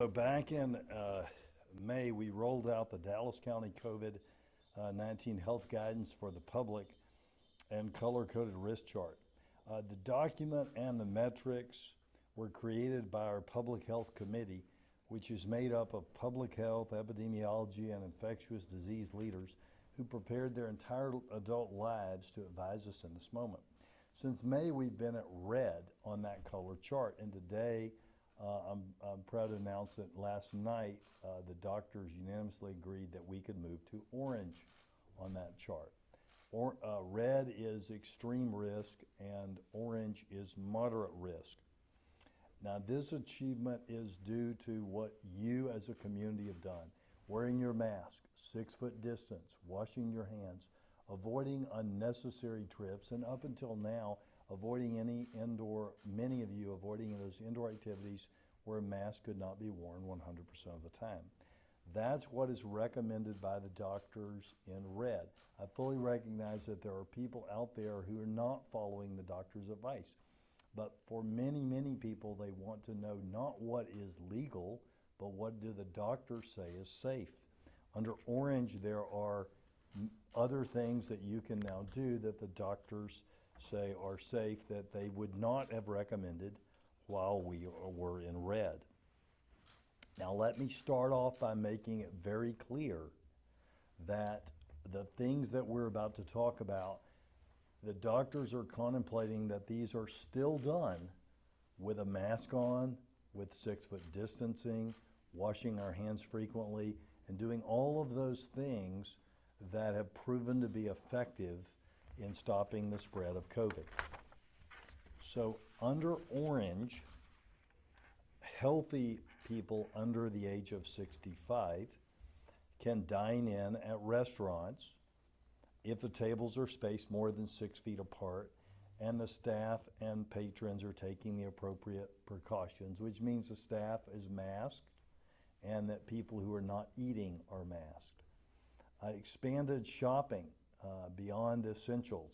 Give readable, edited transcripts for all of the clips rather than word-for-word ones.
So back in May, we rolled out the Dallas County COVID-19 health guidance for the public and color-coded risk chart. The document and the metrics were created by our Public Health Committee, which is made up of public health, epidemiology, and infectious disease leaders who prepared their entire adult lives to advise us in this moment. Since May, we've been at red on that color chart, and today I'm proud to announce that last night the doctors unanimously agreed that we could move to orange on that chart. Red is extreme risk and orange is moderate risk. Now this achievement is due to what you as a community have done. Wearing your mask, 6-foot distance, washing your hands, avoiding unnecessary trips, and up until now, avoiding any indoor, many of you avoiding those indoor activities where a mask could not be worn 100% of the time. That's what is recommended by the doctors in red. I fully recognize that there are people out there who are not following the doctor's advice. But for many, many people, they want to know not what is legal, but what do the doctors say is safe. Under orange, there are other things that you can now do that the doctors say are safe that they would not have recommended while we were in red. Now let me start off by making it very clear that the things that we're about to talk about, the doctors are contemplating that these are still done with a mask on, with 6-foot distancing, washing our hands frequently, and doing all of those things that have proven to be effective in stopping the spread of COVID. So under orange, healthy people under the age of 65 can dine in at restaurants if the tables are spaced more than 6 feet apart and the staff and patrons are taking the appropriate precautions, which means the staff is masked and that people who are not eating are masked. Expanded shopping beyond essentials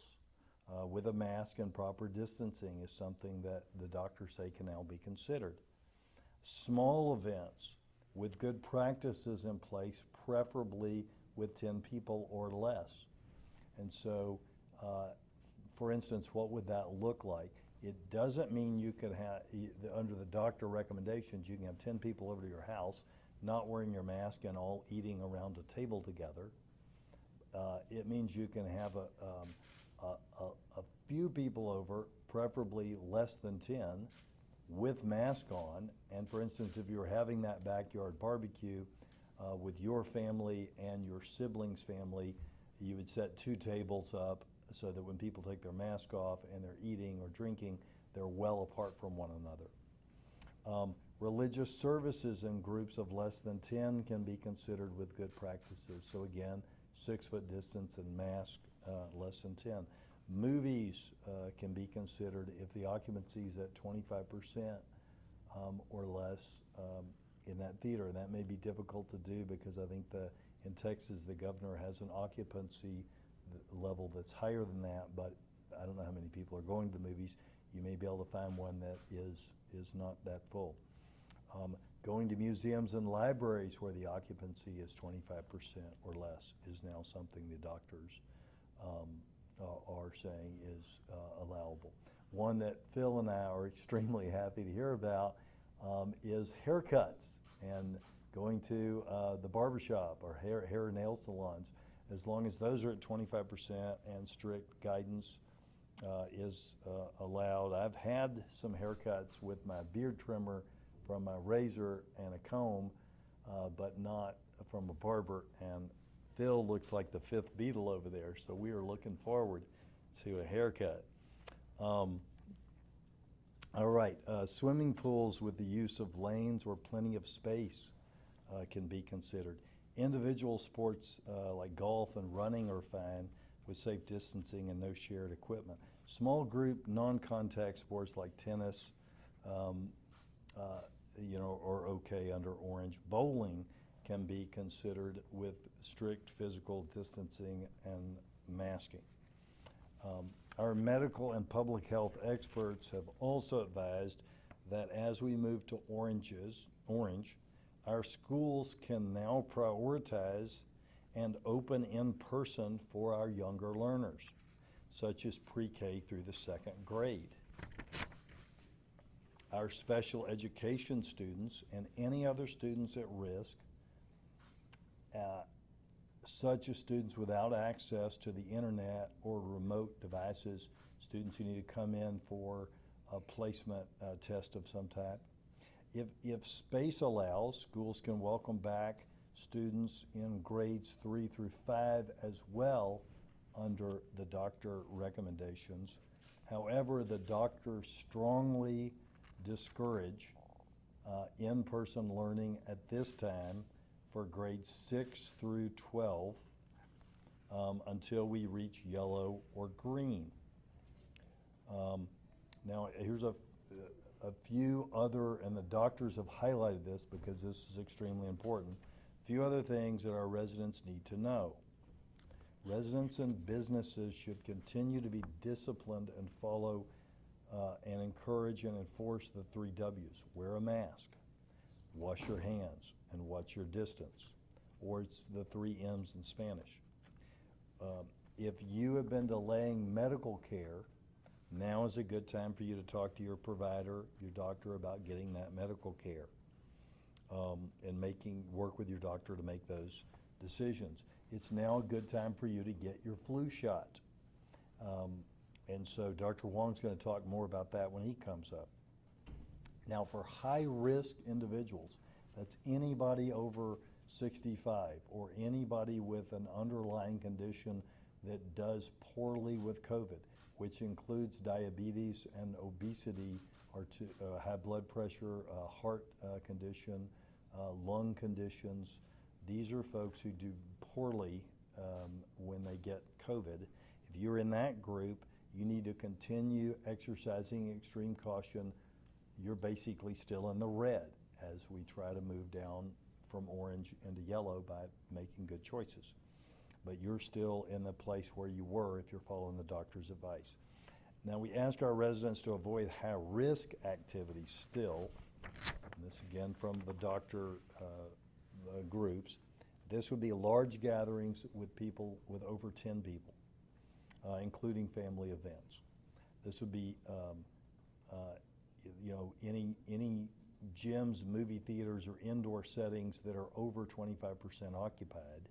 with a mask and proper distancing is something that the doctors say can now be considered. Small events with good practices in place, preferably with 10 people or less. And so, for instance, what would that look like? It doesn't mean you can have, under the doctor recommendations, you can have 10 people over to your house, not wearing your mask and all eating around a table together. It means you can have a few people over, preferably less than 10, with mask on. And for instance, if you're having that backyard barbecue with your family and your siblings' family, you would set 2 tables up so that when people take their mask off and they're eating or drinking, they're well apart from one another. Religious services in groups of less than 10 can be considered with good practices. So again, 6-foot distance and mask less than 10. Movies can be considered if the occupancy is at 25% or less in that theater. And that may be difficult to do because I think in Texas the governor has an occupancy level that's higher than that, but I don't know how many people are going to the movies. You may be able to find one that is not that full. Going to museums and libraries where the occupancy is 25% or less is now something the doctors are saying is allowable. One that Phil and I are extremely happy to hear about is haircuts and going to the barbershop or hair and nail salons. As long as those are at 25% and strict guidance is allowed. I've had some haircuts with my beard trimmer from a razor and a comb, but not from a barber. And Phil looks like the 5th Beatle over there, so we are looking forward to a haircut. All right, swimming pools with the use of lanes or plenty of space can be considered. Individual sports like golf and running are fine with safe distancing and no shared equipment. Small group, non-contact sports like tennis, are okay under orange. Bowling can be considered with strict physical distancing and masking. Our medical and public health experts have also advised that as we move to orange, Our schools can now prioritize and open in person for our younger learners, such as pre-K through the 2nd grade. Our special education students and any other students at risk, such as students without access to the internet or remote devices, students who need to come in for a placement test of some type. If space allows, schools can welcome back students in grades 3 through 5 as well under the doctor recommendations. However, the doctors strongly discourage in-person learning at this time for grades 6 through 12 until we reach yellow or green. Now, here's a few other, and the doctors have highlighted this because this is extremely important, a few other things that our residents need to know. Residents and businesses should continue to be disciplined and follow and encourage and enforce the 3 W's. Wear a mask, wash your hands, and watch your distance, or it's the 3 M's in Spanish. If you have been delaying medical care, now is a good time for you to talk to your provider, your doctor, about getting that medical care and work with your doctor to make those decisions. It's now a good time for you to get your flu shot. And so Dr. Wong's going to talk more about that when he comes up. Now, for high-risk individuals, that's anybody over 65 or anybody with an underlying condition that does poorly with COVID, which includes diabetes and obesity, or high blood pressure, heart condition, lung conditions. These are folks who do poorly when they get COVID. If you're in that group, you need to continue exercising extreme caution. You're basically still in the red as we try to move down from orange into yellow by making good choices. But you're still in the place where you were if you're following the doctor's advice. Now, we ask our residents to avoid high-risk activities still. And this again from the doctor groups. This would be large gatherings with people with over 10 people, including family events. This would be any gyms, movie theaters, or indoor settings that are over 25% occupied,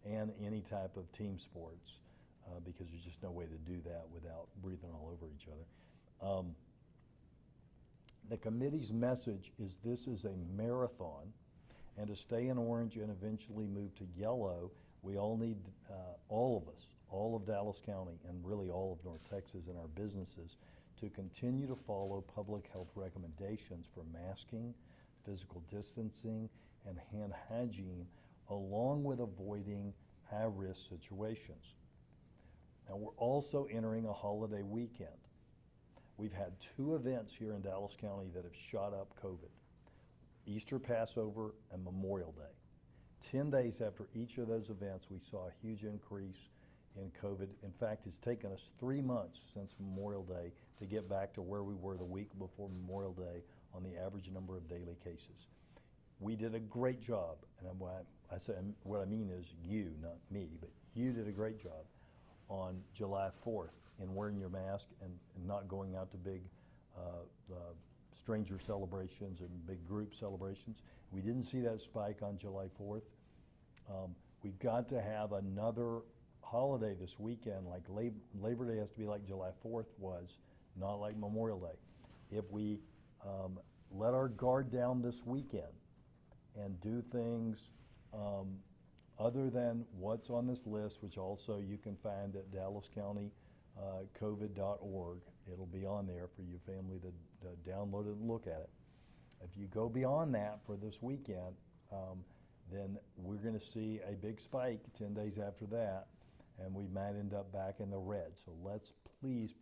and any type of team sports, because there's just no way to do that without breathing all over each other. The committee's message is this is a marathon, and to stay in orange and eventually move to yellow, we all need, all of us, all of Dallas County, and really all of North Texas and our businesses, to continue to follow public health recommendations for masking, physical distancing, and hand hygiene, along with avoiding high-risk situations. Now, we're also entering a holiday weekend. We've had 2 events here in Dallas County that have shot up COVID: Easter Passover and Memorial Day. 10 days after each of those events, we saw a huge increase in COVID. In fact, it's taken us 3 months since Memorial Day to get back to where we were the week before Memorial Day on the average number of daily cases. We did a great job, and what I mean is you, not me, but you did a great job on July 4th in wearing your mask and not going out to big stranger celebrations and big group celebrations. We didn't see that spike on July 4th. We've got to have another holiday this weekend. Like Labor Day has to be like July 4th was, not like Memorial Day. If we let our guard down this weekend and do things other than what's on this list, which also you can find at dallascountycovid.org. It'll be on there for your family to download it and look at it. If you go beyond that for this weekend, then we're going to see a big spike 10 days after that, and we might end up back in the red. So let's please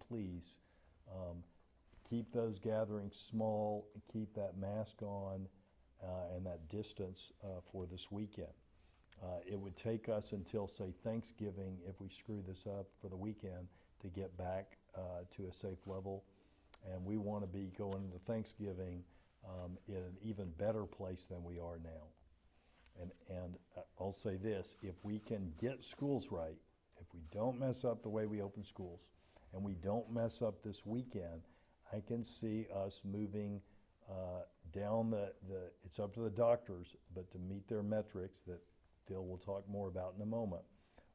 keep those gatherings small, keep that mask on, and that distance for this weekend. It would take us until, say, Thanksgiving, if we screw this up for the weekend, to get back to a safe level. And we want to be going into Thanksgiving in an even better place than we are now. And I'll say this, if we can get schools right, if we don't mess up the way we open schools, and we don't mess up this weekend, I can see us moving down it's up to the doctors, but to meet their metrics that Phil will talk more about in a moment,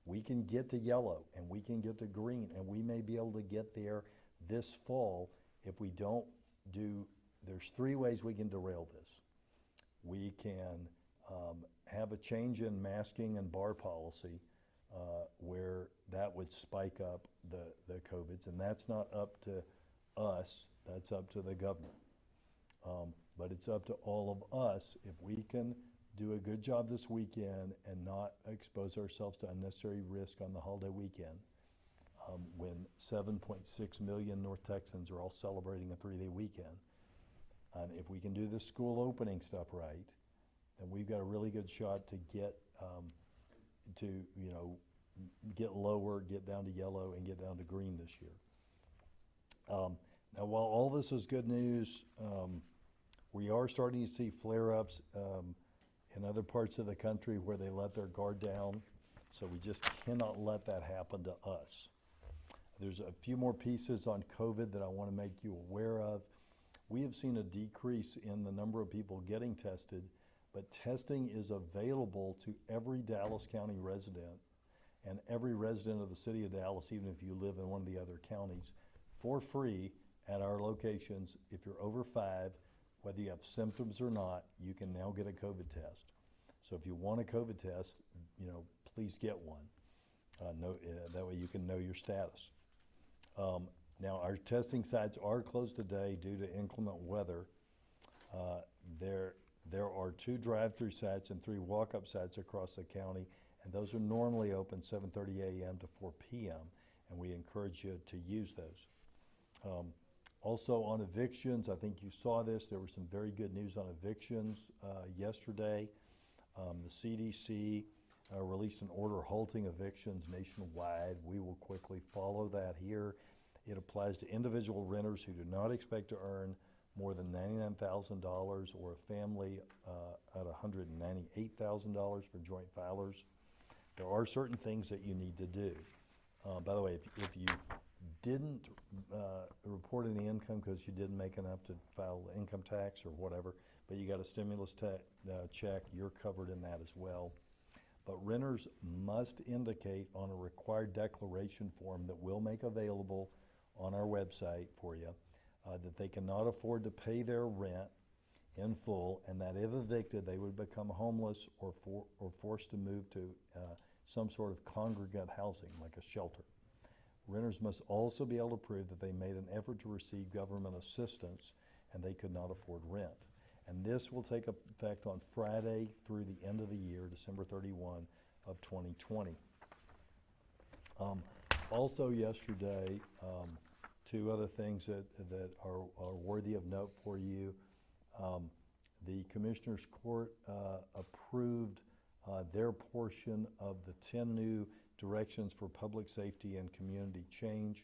we can get to yellow and we can get to green, and we may be able to get there this fall if we don't there's 3 ways we can derail this. We can have a change in masking and bar policy where that would spike up the COVIDs, and that's not up to us, that's up to the governor. But it's up to all of us if we can do a good job this weekend and not expose ourselves to unnecessary risk on the holiday weekend when 7.6 million North Texans are all celebrating a 3-day weekend. And if we can do this school opening stuff right, then we've got a really good shot to get get lower, get down to yellow, and get down to green this year. Now, while all this is good news, we are starting to see flare-ups in other parts of the country where they let their guard down, so we just cannot let that happen to us. There's a few more pieces on COVID that I want to make you aware of. We have seen a decrease in the number of people getting tested, but testing is available to every Dallas County resident and every resident of the city of Dallas, even if you live in one of the other counties, for free at our locations. If you're over 5, whether you have symptoms or not, you can now get a COVID test. So if you want a COVID test, please get one. That way you can know your status. Now, our testing sites are closed today due to inclement weather. There are 2 drive-through sites and 3 walk-up sites across the county, and those are normally open 7:30 a.m. to 4 p.m., and we encourage you to use those. Also on evictions, I think you saw this, there was some very good news on evictions yesterday. The CDC released an order halting evictions nationwide. We will quickly follow that here. It applies to individual renters who do not expect to earn more than $99,000 or a family at $198,000 for joint filers. There are certain things that you need to do. By the way, if you didn't report any income because you didn't make enough to file income tax or whatever, but you got a stimulus check, you're covered in that as well. But renters must indicate on a required declaration form that we'll make available on our website for you that they cannot afford to pay their rent in full, and that if evicted, they would become homeless or forced to move to some sort of congregate housing, like a shelter. Renters must also be able to prove that they made an effort to receive government assistance and they could not afford rent. And this will take effect on Friday through the end of the year, December 31 of 2020. Also yesterday, 2 other things that are worthy of note for you. The Commissioner's Court approved their portion of the 10 new directions for public safety and community change.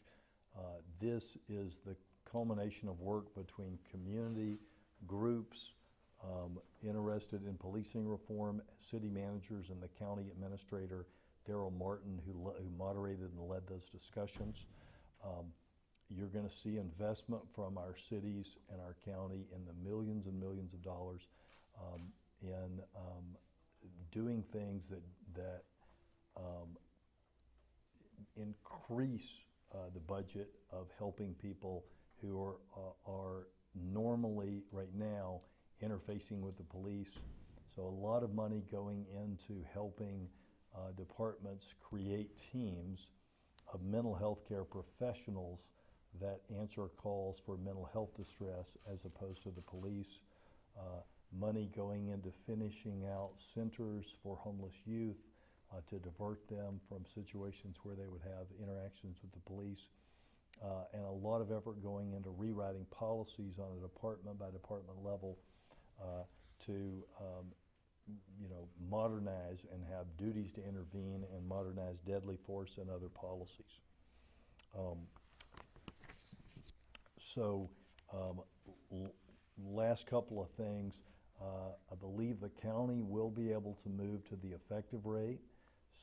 This is the culmination of work between community groups interested in policing reform, city managers, and the county administrator, Darrell Martin, who moderated and led those discussions. You're going to see investment from our cities and our county in the millions and millions of dollars in doing things that increase the budget of helping people who are normally right now interfacing with the police. So a lot of money going into helping departments create teams of mental health care professionals that answer calls for mental health distress as opposed to the police. Money going into finishing out centers for homeless youth to divert them from situations where they would have interactions with the police. And a lot of effort going into rewriting policies on a department by department level to modernize and have duties to intervene and modernize deadly force and other policies. Last couple of things. I believe the county will be able to move to the effective rate.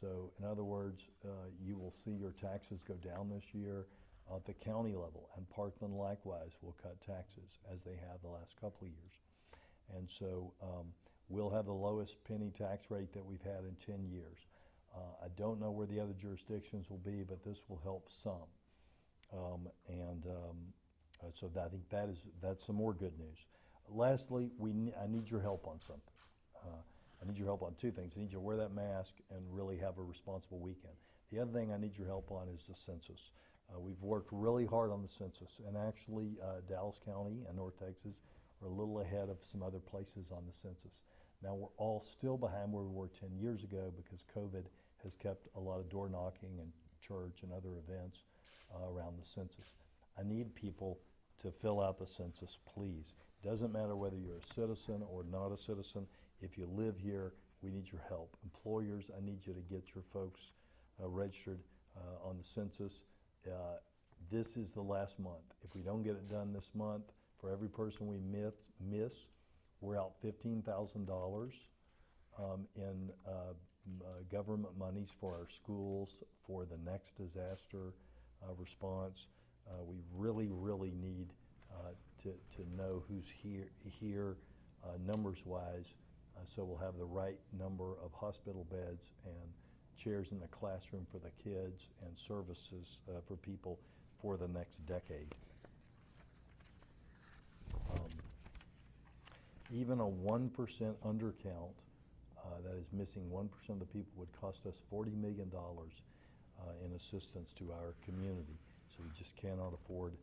So in other words, you will see your taxes go down this year at the county level, and Parkland likewise will cut taxes as they have the last couple of years. And so we'll have the lowest penny tax rate that we've had in 10 years. I don't know where the other jurisdictions will be, but this will help some. So I think that's some more good news. Lastly, I need your help on something. I need your help on two things. I need you to wear that mask and really have a responsible weekend. The other thing I need your help on is the census. We've worked really hard on the census, and actually Dallas County and North Texas are a little ahead of some other places on the census. Now we're all still behind where we were 10 years ago because COVID has kept a lot of door knocking and church and other events around the census. I need people to fill out the census, please. Doesn't matter whether you're a citizen or not a citizen. If you live here, we need your help. Employers, I need you to get your folks registered on the census. This is the last month. If we don't get it done this month, for every person we miss, we're out $15,000 in government monies for our schools for the next disaster response. We really, really need to know who's here numbers-wise, so we'll have the right number of hospital beds and chairs in the classroom for the kids and services for people for the next decade. Even a 1% undercount, that is missing 1% of the people, would cost us $40 million in assistance to our community. So we just cannot afford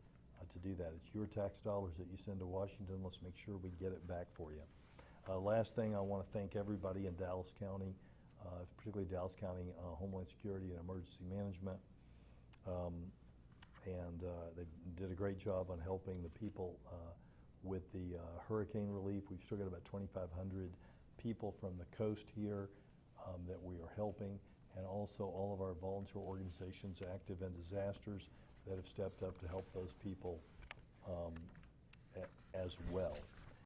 to do that. It's your tax dollars that you send to Washington. Let's make sure we get it back for you. Last thing, I want to thank everybody in Dallas County, particularly Dallas County Homeland Security and Emergency Management. They did a great job on helping the people with the hurricane relief. We've still got about 2,500 people from the coast here that we are helping, and also all of our volunteer organizations active in disasters that have stepped up to help those people as well.